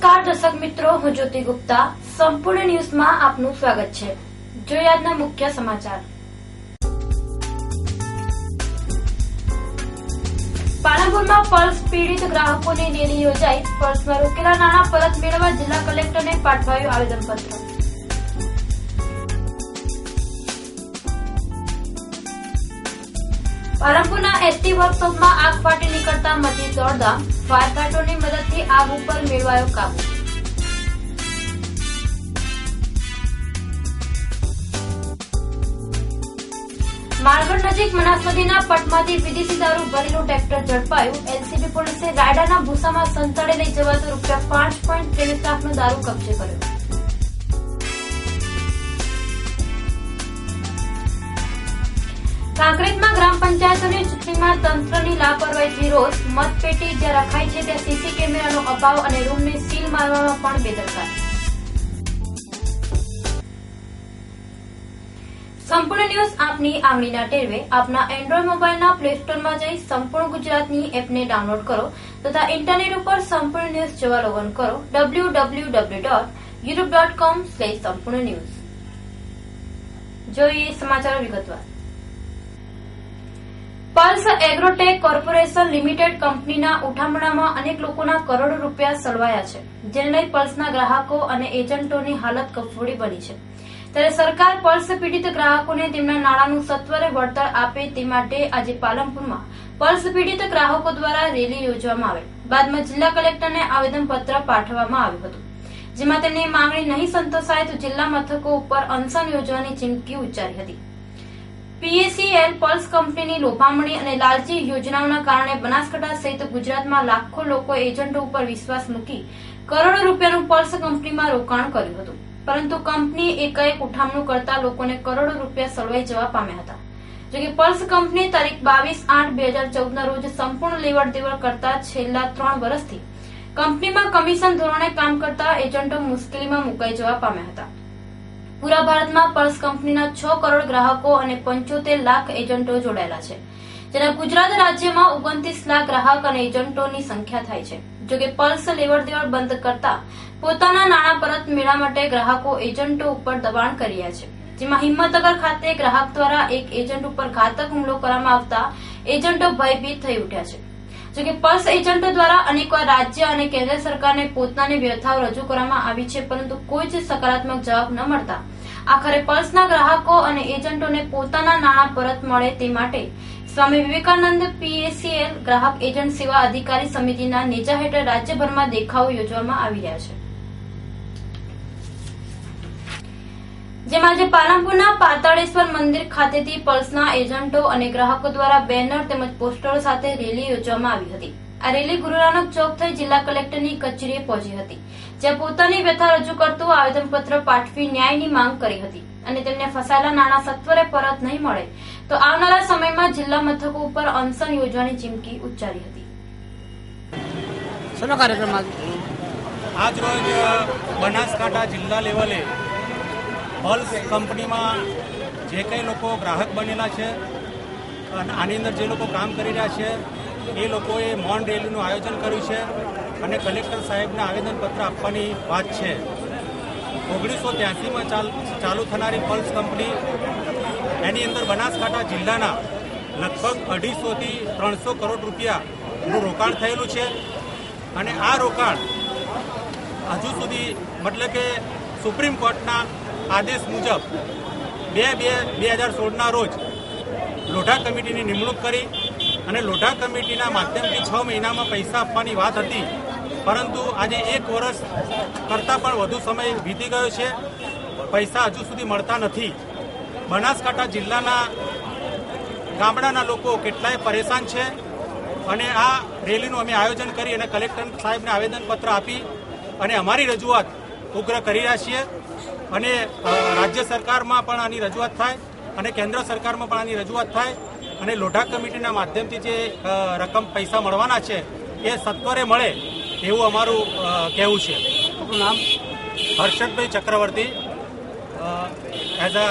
નમસ્કાર દર્શક મિત્રો, હું જ્યોતિ ગુપ્તા સંપૂર્ણ ન્યૂઝમાં આપનું સ્વાગત છે। જોઈએ આજના મુખ્ય સમાચાર। પાલનપુરમાં પલ્સ પીડિત ગ્રાહકોની રેલી યોજાઈ। પલ્સમાં રોકેલા નાણાં પરત મેળવવા જિલ્લા કલેક્ટરને પાઠવાયું આવેદનપત્ર। પાલનપુરના એસટી વર્કશોપમાં આગ ફાટી નીકળતા મચી દોડધામ। ફાયર ફાઈટરોની મદદથી આગ ઉપર મેળવાયો કાબુ। માળગઢ નજીક બનાસ નદીના પટમાંથી વિદેશી દારૂ ભરેલું ટ્રેક્ટર ઝડપાયું। એલસીબી પોલીસે રાયડાના ભૂસામાં સંતાડી લઈ જવાતો ₹5.23 લાખનો દારૂ કબજે કર્યો। કાંકરેજમાં ગ્રામ પંચાયતોની ચૂંટણીમાં તંત્રની લાપરવાહીથી રોષ। મતપેટી જ્યાં રખાઈ છે ત્યાં સીસી કેમેરાનો અભાવ અને રૂમને સીલ મારવામાં પણ બેદરકાર। સંપૂર્ણ ન્યૂઝ આપની આંગળીના ટેરવે। આપના એન્ડ્રોઇડ મોબાઈલના પ્લે સ્ટોરમાં જઈ સંપૂર્ણ ગુજરાતની એપને ડાઉનલોડ કરો તથા ઇન્ટરનેટ ઉપર સંપૂર્ણ ન્યૂઝ જોવા લોગઇન કરો www.youtube.com/સંપૂર્ણ ન્યૂઝ। જોઈએ સમાચારો વિગતવાર। પલ્સ એગ્રોટેક કોર્પોરેશન લિમિટેડ કંપનીના ઉઠામણામાં અનેક લોકોના કરોડો રૂપિયા સલવાયા છે, જેને લઈ પલ્સના ગ્રાહકો અને એજન્ટોની હાલત કફોડી બની છે। ત્યારે સરકાર પલ્સ પીડિત ગ્રાહકોને તેમના નાણાંનું સત્વરે વળતર આપે તે માટે આજે પાલનપુરમાં પલ્સ પીડિત ગ્રાહકો દ્વારા રેલી યોજવામાં આવેલ। બાદમાં જિલ્લા કલેક્ટરને આવેદનપત્ર પાઠવવામાં આવ્યું હતું, જેમાં તેમની માંગણી નહીં સંતોષાય તો જિલ્લા મથકો ઉપર અનશન યોજવાની ચીમકી ઉચ્ચારી હતી। પીએસીએલ પલ્સ કંપનીની લોભામણી અને લાલચી યોજનાઓના કારણે બનાસકાંઠા સહિત ગુજરાતમાં લાખો લોકો એજન્ટો ઉપર વિશ્વાસ મૂકી કરોડો રૂપિયાનું પલ્સ કંપનીમાં રોકાણ કર્યું હતું, પરંતુ કંપની એકાએક ઉઠામણું કરતા લોકોને કરોડો રૂપિયા સલવાઈ જવા પામ્યા હતા। જોકે પલ્સ કંપની તારીખ 22/8/2014ના રોજ સંપૂર્ણ લેવડ દેવડ કરતા છેલ્લા 3 વર્ષથી કંપનીમાં કમિશન ધોરણે કામ કરતા એજન્ટો મુશ્કેલીમાં મુકાઈ જવા પામ્યા હતા। પૂરા ભારતમાં પલ્સ કંપનીના 6 કરોડ ગ્રાહકો અને 75 લાખ એજન્ટો જોડાયેલા છે, જેના ગુજરાત રાજ્યમાં 29 લાખ ગ્રાહક અને એજન્ટોની સંખ્યા થાય છે। જોકે પલ્સ લેવડ દેવડ બંધ કરતા પોતાના નાણાં પરત મેળવવા માટે ગ્રાહકો એજન્ટો ઉપર દબાણ કરી રહ્યા છે, જેમાં હિંમતનગર ખાતે ગ્રાહક દ્વારા એક એજન્ટ ઉપર ઘાતક હુમલો કરવામાં આવતા એજન્ટો ભયભીત થઈ ઉઠ્યા છે। જોકે પલ્સ એજન્ટો દ્વારા અનેકવાર રાજ્ય અને કેન્દ્ર સરકારને પોતાની વ્યથાઓ રજૂ કરવામાં આવી છે, પરંતુ કોઈ જ સકારાત્મક જવાબ ન મળતા આખરે પલ્સના ગ્રાહકો અને એજન્ટોને પોતાના નાણાં પરત મળે તે માટે સ્વામી વિવેકાનંદ પીએસીએલ ગ્રાહક એજન્ટ સેવા અધિકારી સમિતિના નેજા હેઠળ રાજ્યભરમાં દેખાવો યોજવામાં આવી રહ્યા છે, જેમાં આજે પાલનપુરના પાતાળેશ્વર મંદિર ખાતેથી પલ્સના એજન્ટો અને ગ્રાહકો દ્વારા બેનર તેમજ પોસ્ટરો સાથે રેલી યોજવામાં આવી હતી। આ રેલી ગુરુ નાનક ચોક થઈ જિલ્લા કલેક્ટરની કચેરીએ પહોંચી હતી, જ્યાં પોતાની વ્યથા રજૂ કરતું આવેદનપત્ર પાઠવી ન્યાયની માંગ કરી હતી અને તેમને ફસાયેલા નાણાં સત્વરે પરત નહીં મળે તો આવનારા સમયમાં જિલ્લા મથકો ઉપર અનશન યોજવાની ચીમકી ઉચ્ચારી હતી। આજ રોજ બનાસકાંઠા જિલ્લા લેવલે પલ્સ કંપનીમાં જે કંઈ લોકો ગ્રાહક બનેલા છે અને આની અંદર જે લોકો કામ કરી રહ્યા છે એ લોકોએ મૌન રેલીનું આયોજન કર્યું છે અને કલેક્ટર સાહેબને આવેદનપત્ર આપવાની વાત છે। 1983માં ચાલુ થનારી પલ્સ કંપની એની અંદર બનાસકાંઠા જિલ્લાના લગભગ 250 થી 300 કરોડ રૂપિયાનું રોકાણ થયેલું છે અને આ રોકાણ હજુ સુધી મતલબ કે સુપ્રીમ કોર્ટના આદેશ મુજબ 2/2/2016ના રોજ લોઢા કમિટીની નિમણૂક કરી અને લોઢા કમિટીના માધ્યમથી 6 મહિનામાં પૈસા આપવાની વાત હતી, પરંતુ આજે 1 વર્ષ કરતાં પણ વધુ સમય વીતી ગયો છે, પૈસા હજુ સુધી મળતા નથી। બનાસકાંઠા જિલ્લાના ગામડાના લોકો કેટલાય પરેશાન છે અને આ રેલીનું અમે આયોજન કરી અને કલેક્ટર સાહેબને આવેદનપત્ર આપી અને અમારી રજૂઆત ઉગ્ર કરી રહ્યા છીએ અને રાજ્ય સરકારમાં પણ આની રજૂઆત થાય અને કેન્દ્ર સરકારમાં પણ આની રજૂઆત થાય અને લોઢા કમિટીના માધ્યમથી જે રકમ પૈસા મળવાના છે એ સત્વરે મળે એવું અમારું કહેવું છે। નામ હર્ષદભાઈ ચક્રવર્તી, એઝ અ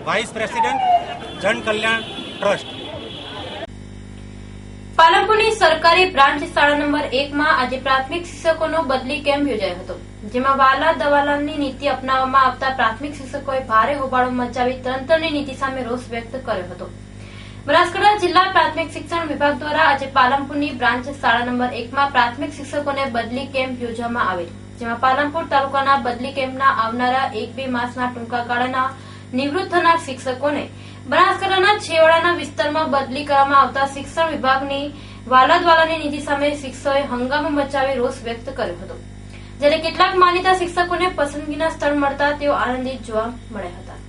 વાઇસ પ્રેસિડેન્ટ જન કલ્યાણ ટ્રસ્ટ। પાલનપુરની સરકારી બ્રાન્ચ શાળા નંબર 1 માં આજે પ્રાથમિક શિક્ષકોનો બદલી કેમ્પ યોજાયો હતો, જેમાં વાલા દવાલાની નીતિ અપનાવવામાં આવતા પ્રાથમિક શિક્ષકોએ ભારે હોબાળો મચાવી તંત્રની નીતિ સામે રોષ વ્યક્ત કર્યો હતો. બનાસકાંઠા જિલ્લા પ્રાથમિક શિક્ષણ વિભાગ દ્વારા આજે પાલનપુરની બ્રાન્ચ શાળા નંબર 1 માં પ્રાથમિક શિક્ષકોને બદલી કેમ્પ યોજવામાં આવેલ, જેમાં પાલનપુર તાલુકાના બદલી કેમ્પના આવનારા 1-2 માસના ટૂંકા ગાળાના નિવૃત્ત થનાર શિક્ષકોને બનાસકાંઠાના છેવાડાના વિસ્તારમાં બદલી કરવામાં આવતા શિક્ષણ વિભાગની વાલાદવાલાની નીતિ સામે શિક્ષકોએ હંગામો મચાવી રોષ વ્યક્ત કર્યો હતો. જ્યારે કેટલાક માનીતા શિક્ષકોને પસંદગીના સ્થળ મળતા તેઓ આનંદિત જોવા મળ્યા હતા.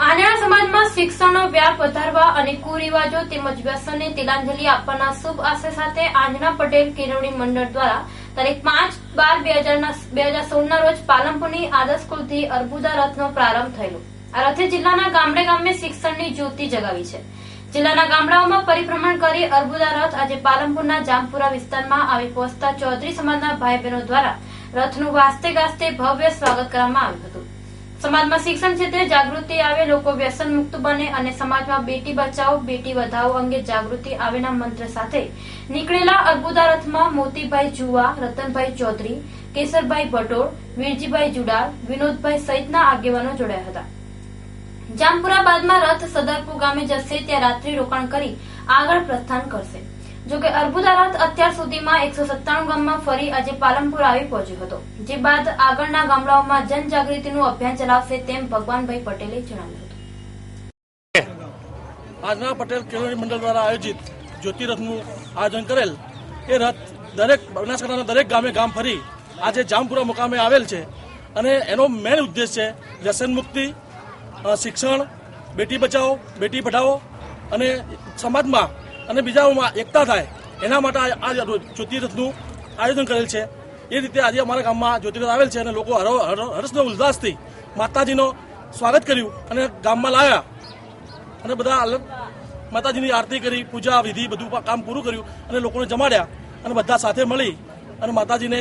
આંજણા સમાજમાં શિક્ષણનો વ્યાપ વધારવા અને કુરિવાજો તેમજ વ્યસનને તિલાંજલિ આપવાના શુભ આશય સાથે આંજણા પટેલ કેળવણી મંડળ દ્વારા તારીખ 5/12/2016 રોજ પાલનપુરની આદર્શ સ્કૂલથી અર્બુદા રથનો પ્રારંભ થયેલો. આ રથે જિલ્લાના ગામડે ગામે શિક્ષણની જ્યોતિ જગાવી છે. જિલ્લાના ગામડાઓમાં પરિભ્રમણ કરી અર્બુદા રથ આજે પાલનપુરના જામપુરા વિસ્તારમાં આવી પહોંચતા ચૌધરી સમાજના ભાઈ બહેનો દ્વારા રથનું વાસ્તે ગાસ્તે ભવ્ય સ્વાગત કરવામાં આવ્યું હતું. સમાજમાં શિક્ષણ ક્ષેત્રે જાગૃતિ આવે, લોકો વ્યસન મુક્ત બને અને સમાજમાં બેટી બચાવો બેટી વધાવો અંગે જાગૃતિ આવેના મંત્ર સાથે નીકળેલા અર્બુદા રથમાં મોતીભાઈ જુવા, રતનભાઈ ચૌધરી, કેસરભાઈ ભટોળ, વીરજીભાઈ જુડાર, વિનોદભાઈ સહિતના આગેવાનો જોડાયા હતા. જામપુરા બાદમાં રથ સદરપુર ગામે જશે, ત્યાં રાત્રિ રોકાણ કરી આગળ પ્રસ્થાન કરશે. જોકે અર્બુદા રથ અત્યાર સુધીમાં 197 ગામમાં ફરી આજે પાલનપુર આવી પહોંચ્યો હતો, જે બાદ આગળના ગામડાઓમાં જનજાગૃતિનું અભિયાન ચલાવશે તેમ ભગવાનભાઈ પટેલે જણાવ્યું હતું. આંજણા પટેલ કેળવણી મંડળ દ્વારા આયોજિત જ્યોતિ રથનું આયોજન કરેલ એ રથ દરેક બનાસકાંઠાના દરેક ગામે ગામ ફરી આજે જામપુરા મુકામે આવેલ છે અને એનો મેન ઉદ્દેશ છે વ્યસન મુક્તિ, શિક્ષણ, બેટી બચાવો બેટી પઢાઓ અને સમાજમાં અને બીજાઓમાં એકતા થાય એના માટે આ જ્યોતિરથનું આયોજન કરેલ છે. એ રીતે આજે અમારા ગામમાં જ્યોતિરથ આવેલ છે અને લોકો હર્ષનો ઉલ્લાસથી માતાજીનો સ્વાગત કર્યું અને ગામમાં લાવ્યા અને બધા માતાજીની આરતી કરી, પૂજા વિધિ બધું કામ પૂરું કર્યું અને લોકોને જમાડ્યા અને બધા સાથે મળી અને માતાજીને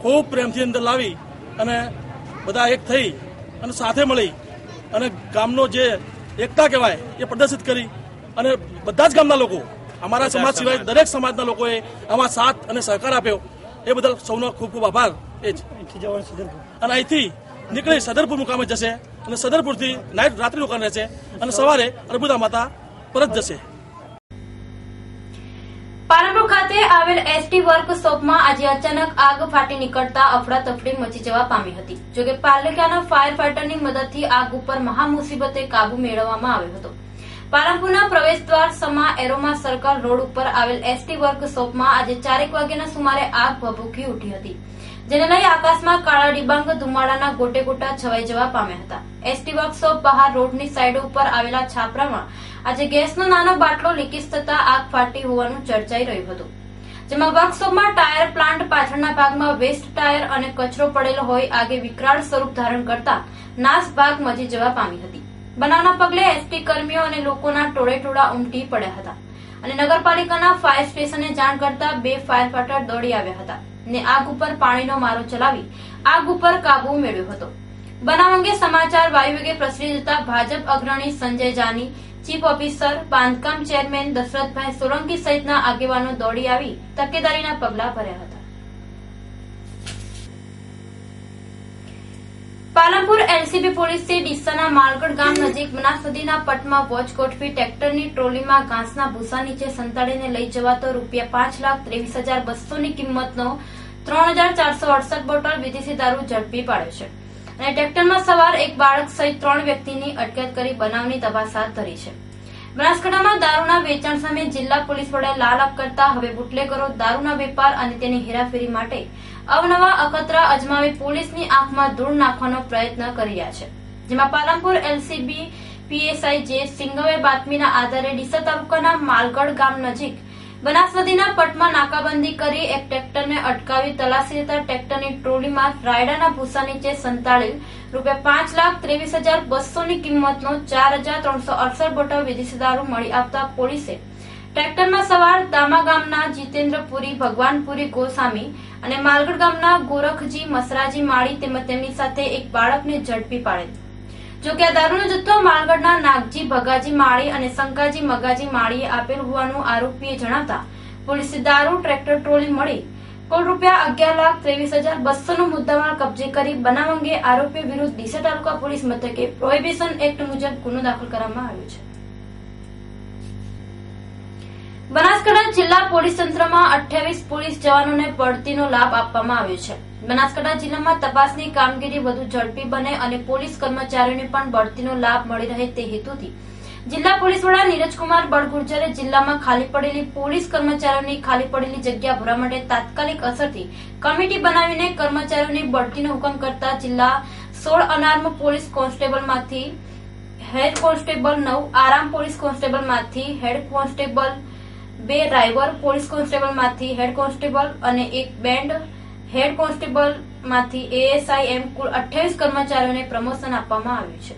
ખૂબ પ્રેમથી અંદર લાવી અને બધા એક થઈ અને સાથે મળી અને ગામનો જે એકતા કહેવાય એ પ્રદર્શિત કરી અને બધા જ ગામના લોકો, અમારા સમાજ સિવાય દરેક સમાજના લોકોએ આમાં સાથ અને સહકાર આપ્યો. એ બદલ સૌનો ખૂબ ખૂબ આભાર. એ જ અને અહીંથી નીકળી સદરપુર મુકામે જશે અને સદરપુરથી રાત્રિ રોકાણ રહેશે અને સવારે અર્બુદા માતા પરત જશે. પાલનપુર ખાતે આવેલ એસટી વર્કશોપમાં આજે અચાનક આગ ફાટી નીકળતા અફડાતફડી મચી જવા પામી હતી. જોકે પાલિકાના ફાયર ફાઈટરની મદદથી આગ ઉપર મહામુસીબતે કાબુ મેળવવામાં આવ્યો હતો. પાલનપુરના પ્રવેશદ્વાર સમા એરોમા સર્કલ રોડ ઉપર આવેલ એસટી વર્કશોપમાં આજે 4 વાગ્યાના સુમારે આગ ભભૂકી ઉઠી હતી, જેને લઈ આકાશમાં કાળા ડિબાંગ ધુમાડાના ગોટે ગોટા છવાઈ જવા પામ્યા હતા. એસટી વર્કશોપ બહાર રોડની સાઈડ ઉપર આવેલા છાપરામાં આજે ગેસનો નાનો બાટલો લીકેજ થતા આગ ફાટી હોવાનું ચર્ચાઈ રહ્યું હતું, જેમાં વર્કશોપમાં ટાયર પ્લાન્ટ પાછળના ભાગમાં વેસ્ટ ટાયર અને કચરો પડેલો હોય આગે વિકરાળ સ્વરૂપ ધારણ કરતા નાસભાગ મચી જવા પામી હતી. બનાવના પગલે એસટી કર્મીઓ અને લોકોના ટોળેટોળા ઉમટી પડ્યા હતા અને નગરપાલિકાના ફાયર સ્ટેશને જાણ કરતા 2 ફાયર ફાઈટર દોડી આવ્યા હતા અને આગ ઉપર પાણીનો મારો ચલાવી આગ ઉપર કાબુ મેળવ્યો હતો. બનાવ અંગે સમાચાર વાયુવેગે પ્રસરી જતા ભાજપ અગ્રણી સંજય જાની, ચીફ ઓફિસર, બાંધકામ ચેરમેન દશરથભાઈ સોલંકી સહિતના આગેવાનો દોડી આવી તકેદારીના પગલા ભર્યા હતા. પાલનપુર એલસીબી પોલીસે ડીસાના માલગઢ ગામ નજીક બનાસ નદીના પટમાં વોચ ગોઠવી ટ્રેક્ટરની ટ્રોલીમાં ઘાસના ભૂસા નીચે સંતાડીને લઈ જવાતો ₹5,23,200 ની કિંમતનો 3,468 બોટલ વિદેશી દારૂ ઝડપી પાડ્યો છે અને ટ્રેક્ટરમાં સવાર એક બાળક સહિત 3 વ્યક્તિની અટકાયત કરી બનાવની તપાસ હાથ ધરી છે. બનાસકાંઠામાં દારૂના વેચાણ સામે જિલ્લા પોલીસ વડાએ લાલ આંખ કરતા હવે બુટલેગરો દારૂના વેપાર અને તેની હેરાફેરી માટે અવનવા અખતરા અજમાવી પોલીસની આંખમાં ધૂળ નાખવાનો પ્રયત્ન કરી રહ્યા છે, જેમાં પાલનપુર એલસીબી પીએસઆઈ જે સિંઘવે બાતમીના આધારે ડીસા તાલુકાના માલગઢ ગામ નજીક બનાસ નદીના પટમાં નાકાબંધી કરી એક ટ્રેક્ટરને અટકાવી તલાશી લેતા ટ્રેક્ટરની ટ્રોલીમાં રાયડાના ભૂસા નીચે સંતાડેલ ₹5,23,200 ની કિંમતનો 4,368 બોટલ વિદેશી દારૂ મળી આવતા પોલીસે ટ્રેક્ટરમાં સવાર દામા ગામના જીતેન્દ્રપુરી, ભગવાનપુરી ગોસ્વામી અને માલગઢ ગામના ગોરખજી મસરાજી માળી તેમજ તેમની સાથે એક બાળકને ઝડપી પાડેલ. જો કે આ દારૂનો જથ્થો માળગઢના નાગજી ભગાજી માળી અને શંકાજી મગાજી માળીએ આપેલ હોવાનું આરોપીએ જણાવતા પોલીસે દારૂ ટ્રેક્ટર ટ્રોલી મળી કુલ રૂપિયા 11,23,200 નો મુદ્દામાલ કબજે કરી બનાવ અંગે આરોપીઓ વિરુદ્ધ ડીસા તાલુકા પોલીસ મથકે પ્રોહિબિશન એક્ટ મુજબ ગુનો દાખલ કરવામાં આવ્યો છે. બનાસકાંઠા જિલ્લા પોલીસ તંત્રમાં 28 પોલીસ જવાનોને બઢતીનો લાભ આપવામાં આવ્યો છે. બનાસકાંઠા જિલ્લામાં તપાસની કામગીરી વધુ ઝડપી બને અને પોલીસ કર્મચારીઓને પણ બઢતીનો લાભ મળી રહે તે હેતુથી જિલ્લા પોલીસ વડા નીરજકુમાર બળગુર્જરે જિલ્લામાં ખાલી પડેલી પોલીસ કર્મચારીઓની ખાલી પડેલી જગ્યા ભરવા માટે તાત્કાલિક અસરથી કમિટી બનાવીને કર્મચારીઓની બઢતીનો હુકમ કરતા જિલ્લા 16 અનાર્મ પોલીસ કોન્સ્ટેબલમાંથી હેડ કોન્સ્ટેબલ 9, આરામ પોલીસ કોન્સ્ટેબલમાંથી હેડ કોન્સ્ટેબલ, 2 ડ્રાઈવર પોલીસ કોન્સ્ટેબલમાંથી હેડ કોન્સ્ટેબલ અને 1 બેન્ડ હેડ કોન્સ્ટેબલમાંથી એએસઆઈ એમ કુલ 28 કર્મચારીઓને પ્રમોશન આપવામાં આવ્યું છે.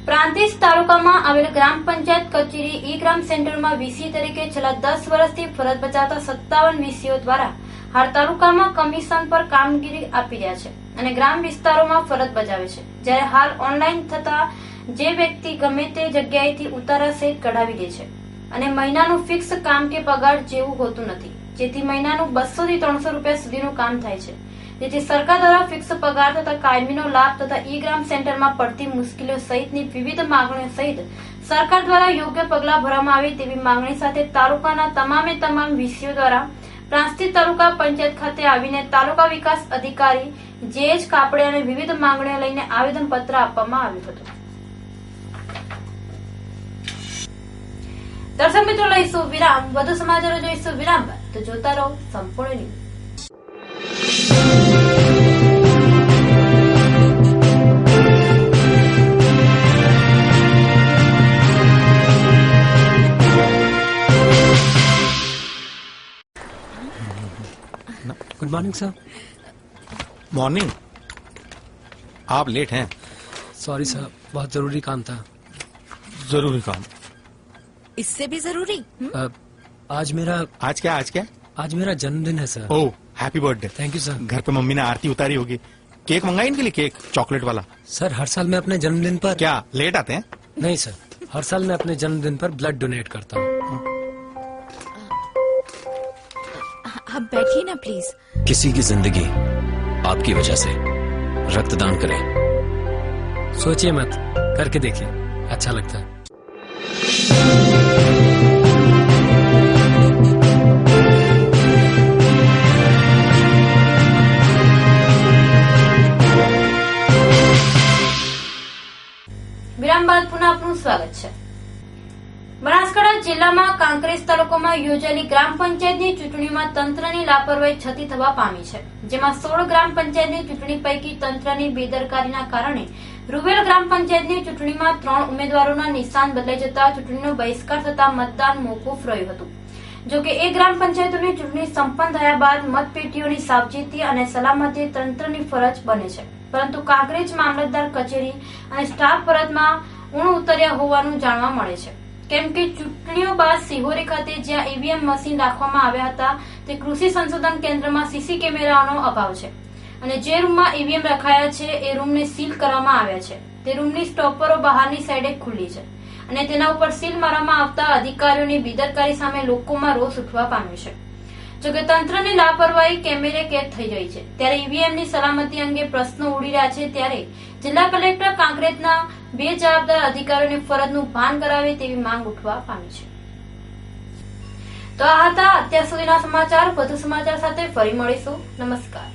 પ્રાંતિજ તાલુકામાં આવેલ ગ્રામ પંચાયત કચેરી ઈ ગ્રામ સેન્ટરમાં વીસી તરીકે છેલ્લા 10 વર્ષથી ફરજ બજાવતા 57 વીસીઓ દ્વારા હાલ તાલુકામાં કમિશન પર કામગીરી આપી રહ્યા છે અને ગ્રામ વિસ્તારોમાં ફરજ બજાવે છે. જ્યારે હાલ ઓનલાઈન થતા જે વ્યક્તિ ગમે તે જગ્યાએથી ઉતારા સહિત કઢાવી દે છે અને મહિનાનું ફિક્સ કામ કે પગાર જેવું હોતું નથી, જેથી મહિનાનું 200 થી 300 રૂપિયા સુધીનું કામ થાય છે. જેથી સરકાર દ્વારા ફિક્સ પગાર તથા કાયમીનો લાભ તથા ઈ ગ્રામ સેન્ટરમાં પડતી મુશ્કેલીઓ સહિતની વિવિધ માંગણીઓ સહિત સરકાર દ્વારા યોગ્ય પગલાં ભરવામાં આવે તેવી માંગણી સાથે તાલુકાના તમામ વીસીઓ દ્વારા પ્રાંતિજ તાલુકા પંચાયત ખાતે આવીને તાલુકા વિકાસ અધિકારી જેએચ કાપડિયાને વિવિધ માંગણીઓ લઈને આવેદનપત્ર આપવામાં આવ્યું હતું. દર્શક મિત્રો, લઈશું વિરામ. વધુ સમાચારો જોઈશું વિરામ બાદ, તો જોતા રહો સંપૂર્ણ news. Good morning sir. Morning. आप लेट हैं. सॉरी सर, बहुत जरूरी काम था. जरूरी काम. इससे भी जरूरी. आज मेरा मेरा जन्मदिन है sir. Oh, happy birthday. Thank you sir. घर पे मम्मी ने आरती उतारी होगी. केक मंगाई इनके लिए, केक चॉकलेट वाला. सर, हर साल मैं अपने जन्मदिन पर क्या लेट आते हैं? नहीं सर, हर साल मैं अपने जन्मदिन पर ब्लड डोनेट करता हूँ. आप बैठिए ना प्लीज. किसी की जिंदगी आपकी वजह से रक्तदान करें. सोचिए मत, करके देखिए, अच्छा लगता है. વિરામ બાદ પુનઃ આપનું સ્વાગત છે. બનાસકાંઠા જિલ્લામાં કાંકરેજ તાલુકામાં યોજાયેલી ગ્રામ પંચાયતની ચૂંટણીમાં તંત્રની લાપરવાહી છતી થવા પામી છે. જેમાં 16 ગ્રામ પંચાયતની ચૂંટણી પૈકી તંત્રની બેદરકારીના કારણે રૂવેલ ગ્રામ પંચાયતની ચૂંટણીમાં 3 ઉમેદવારોના નિશાન બદલાઈ જતા ચૂંટણીનો બહિષ્કાર થતા મતદાન મોકૂફ રહ્યું હતું. જોકે એ ગ્રામ પંચાયતોની ચૂંટણી સંપન્ન થયા બાદ મતપેટીઓની સાવચેતી અને સલામતી તંત્રની ફરજ બને છે. પરંતુ કાંકરેજ મામલતદાર કચેરી અને સ્ટાફ ફરજમાં ઊણ ઉતર્યા હોવાનું જાણવા મળે છે. કેમ કે ચૂંટણીઓ બાદ સિહોરી ખાતે જ્યાં ઈવીએમ મશીન રાખવામાં આવ્યા હતા તે કૃષિ સંશોધન કેન્દ્રમાં સીસી કેમેરાનો અભાવ છે અને જે રૂમમાં ઈવીએમ રખાયા છે એ રૂમને સીલ કરવામાં આવ્યા છે. તે રૂમની સ્ટોપરો બહારની સાઈડે ખુલ્લી છે અને તેના ઉપર સીલ મારવામાં આવતા અધિકારીઓની બેદરકારી સામે લોકોમાં રોષ ઉઠવા પામ્યો છે. જોકે તંત્રની લાપરવાહી કેમેરે કેદ થઈ ગઈ છે. ત્યારે ઈવીએમની સલામતી અંગે પ્રશ્નો ઉડી રહ્યા છે. ત્યારે જિલ્લા કલેક્ટર કાંકરેજના 2 જવાબદાર અધિકારીઓને ફરજનું ભાન કરાવે તેવી માંગ ઉઠવા પામી છે. તો આ હતા અત્યાર સુધીના સમાચાર. વધુ સમાચાર સાથે ફરી મળીશું. નમસ્કાર.